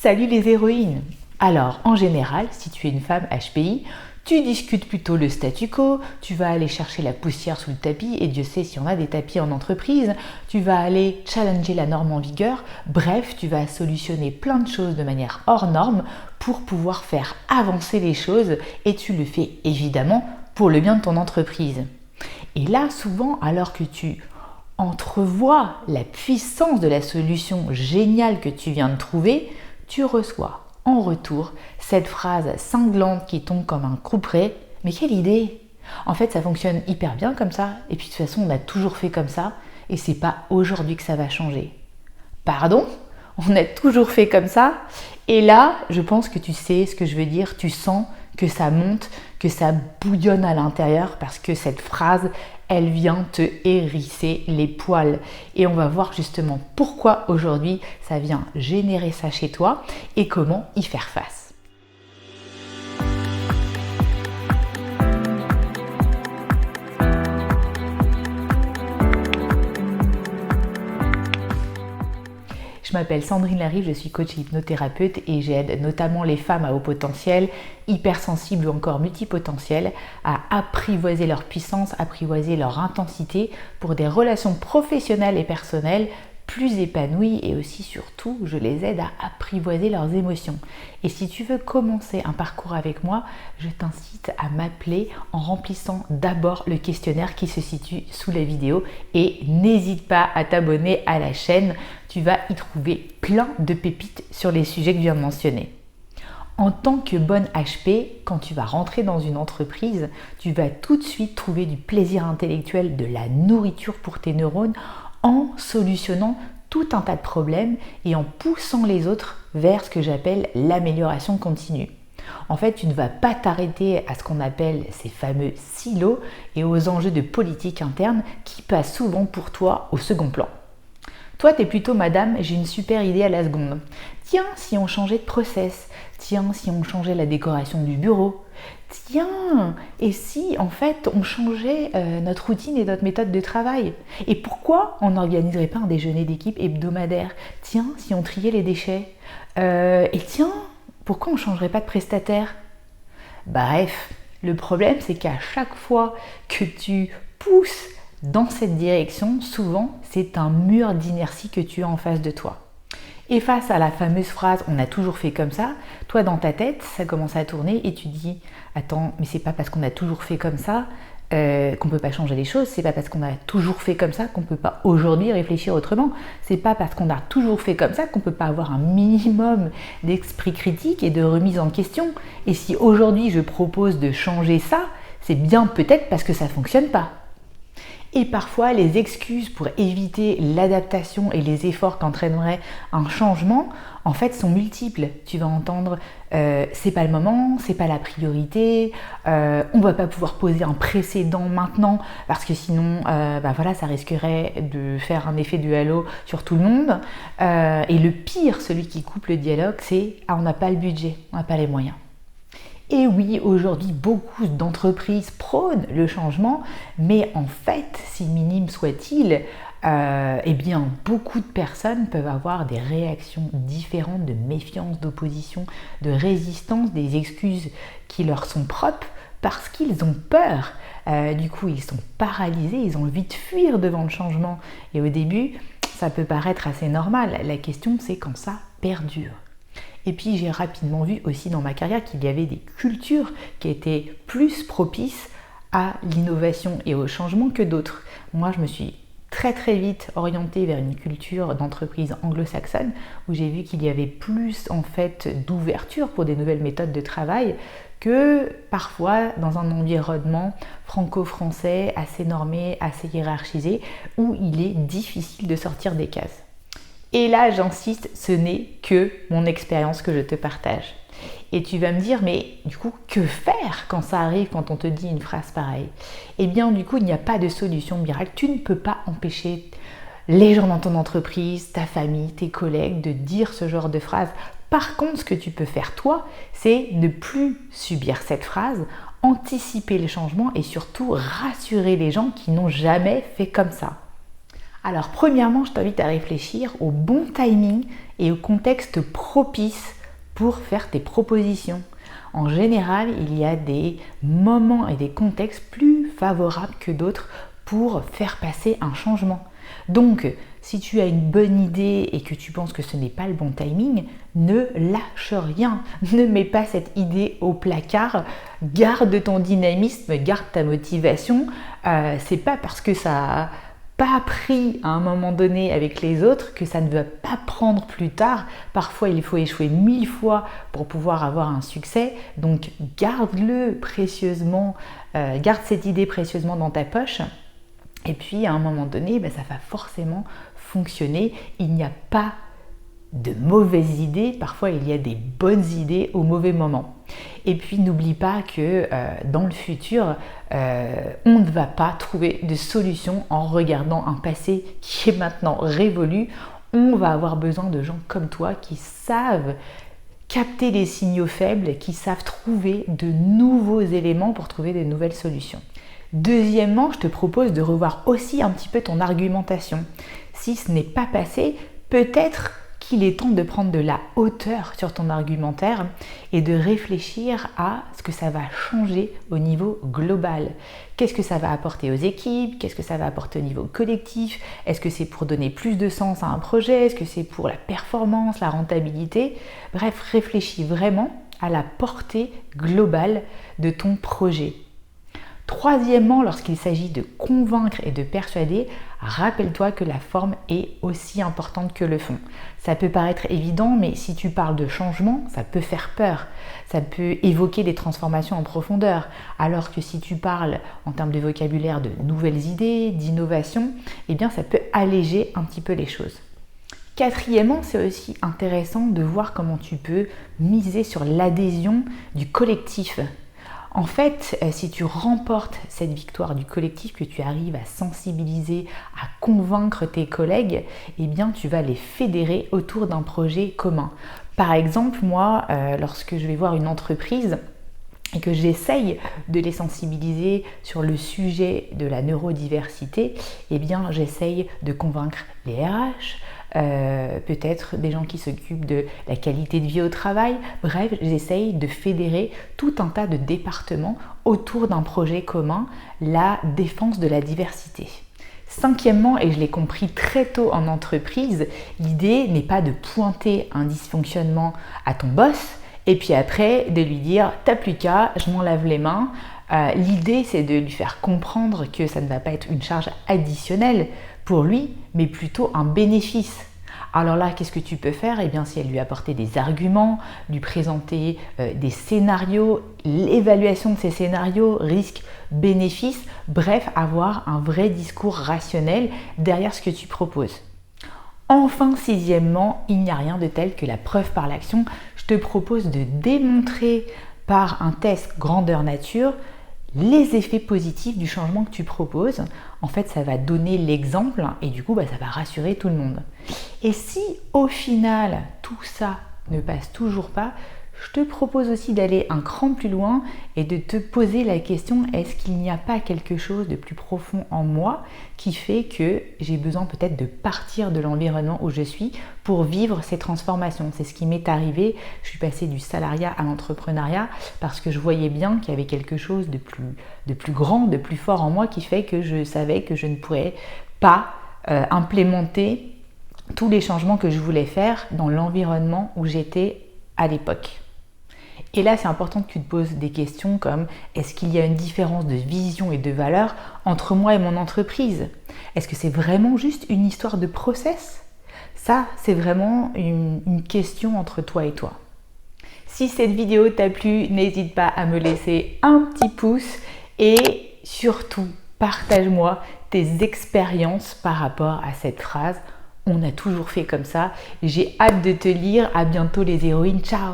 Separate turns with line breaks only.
Salut les héroïnes! Alors, en général, si tu es une femme HPI, tu discutes plutôt le statu quo, tu vas aller chercher la poussière sous le tapis, et Dieu sait si on a des tapis en entreprise, tu vas aller challenger la norme en vigueur, bref, tu vas solutionner plein de choses de manière hors norme pour pouvoir faire avancer les choses, et tu le fais évidemment pour le bien de ton entreprise. Et là, souvent, alors que tu entrevois la puissance de la solution géniale que tu viens de trouver, tu reçois en retour cette phrase cinglante qui tombe comme un couperet. Mais quelle idée! En fait, ça fonctionne hyper bien comme ça, et puis de toute façon, on a toujours fait comme ça, et c'est pas aujourd'hui que ça va changer. Pardon? On a toujours fait comme ça? Et là, je pense que tu sais ce que je veux dire, tu sens que ça monte, que ça bouillonne à l'intérieur, parce que cette phrase, elle vient te hérisser les poils. Et on va voir justement pourquoi aujourd'hui ça vient générer ça chez toi et comment y faire face. Je m'appelle Sandrine Larive, je suis coach hypnothérapeute et j'aide notamment les femmes à haut potentiel, hypersensibles ou encore multipotentielles à apprivoiser leur puissance, apprivoiser leur intensité pour des relations professionnelles et personnelles plus épanouies, et aussi surtout je les aide à apprivoiser leurs émotions. Et si tu veux commencer un parcours avec moi, je t'incite à m'appeler en remplissant d'abord le questionnaire qui se situe sous la vidéo, et n'hésite pas à t'abonner à la chaîne, tu vas y trouver plein de pépites sur les sujets que je viens de mentionner. En tant que bonne HP, quand tu vas rentrer dans une entreprise, tu vas tout de suite trouver du plaisir intellectuel, de la nourriture pour tes neurones, en solutionnant tout un tas de problèmes et en poussant les autres vers ce que j'appelle l'amélioration continue. En fait, tu ne vas pas t'arrêter à ce qu'on appelle ces fameux silos et aux enjeux de politique interne qui passent souvent pour toi au second plan. Toi, t'es plutôt madame, j'ai une super idée à la seconde. Tiens, si on changeait de process. Tiens, si on changeait la décoration du bureau. Tiens, et si en fait on changeait notre routine et notre méthode de travail? Et pourquoi on n'organiserait pas un déjeuner d'équipe hebdomadaire? Tiens, si on triait les déchets. Et tiens, pourquoi on ne changerait pas de prestataire? Bref, le problème c'est qu'à chaque fois que tu pousses dans cette direction, souvent c'est un mur d'inertie que tu as en face de toi. Et face à la fameuse phrase « on a toujours fait comme ça », toi dans ta tête, ça commence à tourner et tu dis « attends, mais c'est pas parce qu'on a toujours fait comme ça qu'on peut pas changer les choses, c'est pas parce qu'on a toujours fait comme ça qu'on peut pas aujourd'hui réfléchir autrement, c'est pas parce qu'on a toujours fait comme ça qu'on peut pas avoir un minimum d'esprit critique et de remise en question. Et si aujourd'hui je propose de changer ça, c'est bien peut-être parce que ça fonctionne pas. » Et parfois, les excuses pour éviter l'adaptation et les efforts qu'entraînerait un changement, en fait, sont multiples. Tu vas entendre c'est pas le moment, c'est pas la priorité, on va pas pouvoir poser un précédent maintenant parce que sinon, ça risquerait de faire un effet de halo sur tout le monde. Et le pire, celui qui coupe le dialogue, c'est on n'a pas le budget, on n'a pas les moyens. Et oui, aujourd'hui, beaucoup d'entreprises prônent le changement, mais en fait, si minime soit-il, beaucoup de personnes peuvent avoir des réactions différentes de méfiance, d'opposition, de résistance, des excuses qui leur sont propres parce qu'ils ont peur. Du coup, ils sont paralysés, ils ont envie de fuir devant le changement. Et au début, ça peut paraître assez normal. La question, c'est quand ça perdure. Et puis j'ai rapidement vu aussi dans ma carrière qu'il y avait des cultures qui étaient plus propices à l'innovation et au changement que d'autres. Moi, je me suis très vite orientée vers une culture d'entreprise anglo-saxonne où j'ai vu qu'il y avait plus en fait d'ouverture pour des nouvelles méthodes de travail que parfois dans un environnement franco-français assez normé, assez hiérarchisé où il est difficile de sortir des cases. Et là, j'insiste, ce n'est que mon expérience que je te partage. Et tu vas me dire, mais du coup, que faire quand ça arrive, quand on te dit une phrase pareille? Eh bien, du coup, il n'y a pas de solution miracle. Tu ne peux pas empêcher les gens dans ton entreprise, ta famille, tes collègues de dire ce genre de phrase. Par contre, ce que tu peux faire, toi, c'est ne plus subir cette phrase, anticiper le changement et surtout rassurer les gens qui n'ont jamais fait comme ça. Alors premièrement, je t'invite à réfléchir au bon timing et au contexte propice pour faire tes propositions. En général, il y a des moments et des contextes plus favorables que d'autres pour faire passer un changement. Donc, si tu as une bonne idée et que tu penses que ce n'est pas le bon timing, ne lâche rien. Ne mets pas cette idée au placard. Garde ton dynamisme, garde ta motivation. C'est pas parce que ça n'a pas pris à un moment donné avec les autres que ça ne va pas prendre plus tard. Parfois, il faut échouer 1000 fois pour pouvoir avoir un succès. Donc, garde-le précieusement. Garde cette idée précieusement dans ta poche. Et puis à un moment donné, ça va forcément fonctionner. Il n'y a pas de mauvaises idées, parfois il y a des bonnes idées au mauvais moment. Et puis n'oublie pas que dans le futur, on ne va pas trouver de solution en regardant un passé qui est maintenant révolu. On va avoir besoin de gens comme toi qui savent capter les signaux faibles, qui savent trouver de nouveaux éléments pour trouver de nouvelles solutions. Deuxièmement, je te propose de revoir aussi un petit peu ton argumentation. Si ce n'est pas passé, peut-être qu'il est temps de prendre de la hauteur sur ton argumentaire et de réfléchir à ce que ça va changer au niveau global. Qu'est-ce que ça va apporter aux équipes? Qu'est-ce que ça va apporter au niveau collectif? Est-ce que c'est pour donner plus de sens à un projet? Est-ce que c'est pour la performance, la rentabilité? Bref, réfléchis vraiment à la portée globale de ton projet. Troisièmement, lorsqu'il s'agit de convaincre et de persuader, rappelle-toi que la forme est aussi importante que le fond. Ça peut paraître évident, mais si tu parles de changement, ça peut faire peur. Ça peut évoquer des transformations en profondeur. Alors que si tu parles en termes de vocabulaire de nouvelles idées, d'innovation, eh bien ça peut alléger un petit peu les choses. Quatrièmement, c'est aussi intéressant de voir comment tu peux miser sur l'adhésion du collectif. En fait, si tu remportes cette victoire du collectif, que tu arrives à sensibiliser, à convaincre tes collègues, eh bien tu vas les fédérer autour d'un projet commun. Par exemple, moi, lorsque je vais voir une entreprise et que j'essaye de les sensibiliser sur le sujet de la neurodiversité, eh bien j'essaye de convaincre les RH, peut-être des gens qui s'occupent de la qualité de vie au travail. Bref, j'essaye de fédérer tout un tas de départements autour d'un projet commun, la défense de la diversité. Cinquièmement, et je l'ai compris très tôt en entreprise, l'idée n'est pas de pointer un dysfonctionnement à ton boss et puis après de lui dire « t'as plus qu'à, je m'en lave les mains ». L'idée, c'est de lui faire comprendre que ça ne va pas être une charge additionnelle pour lui, mais plutôt un bénéfice. Alors là, qu'est-ce que tu peux faire? Eh bien, c'est lui apporter des arguments, lui présenter des scénarios, l'évaluation de ces scénarios, risques, bénéfices, bref, avoir un vrai discours rationnel derrière ce que tu proposes. Enfin, sixièmement, il n'y a rien de tel que la preuve par l'action. Je te propose de démontrer par un test grandeur nature les effets positifs du changement que tu proposes. En fait, ça va donner l'exemple et du coup, ça va rassurer tout le monde. Et si au final, tout ça ne passe toujours pas, je te propose aussi d'aller un cran plus loin et de te poser la question, est-ce qu'il n'y a pas quelque chose de plus profond en moi qui fait que j'ai besoin peut-être de partir de l'environnement où je suis pour vivre ces transformations? C'est ce qui m'est arrivé. Je suis passée du salariat à l'entrepreneuriat parce que je voyais bien qu'il y avait quelque chose de plus grand, de plus fort en moi qui fait que je savais que je ne pourrais pas implémenter tous les changements que je voulais faire dans l'environnement où j'étais à l'époque. Et là, c'est important que tu te poses des questions comme est-ce qu'il y a une différence de vision et de valeur entre moi et mon entreprise? Est-ce que c'est vraiment juste une histoire de process? Ça, c'est vraiment une question entre toi et toi. Si cette vidéo t'a plu, n'hésite pas à me laisser un petit pouce et surtout, partage-moi tes expériences par rapport à cette phrase. On a toujours fait comme ça. J'ai hâte de te lire. À bientôt les héroïnes. Ciao!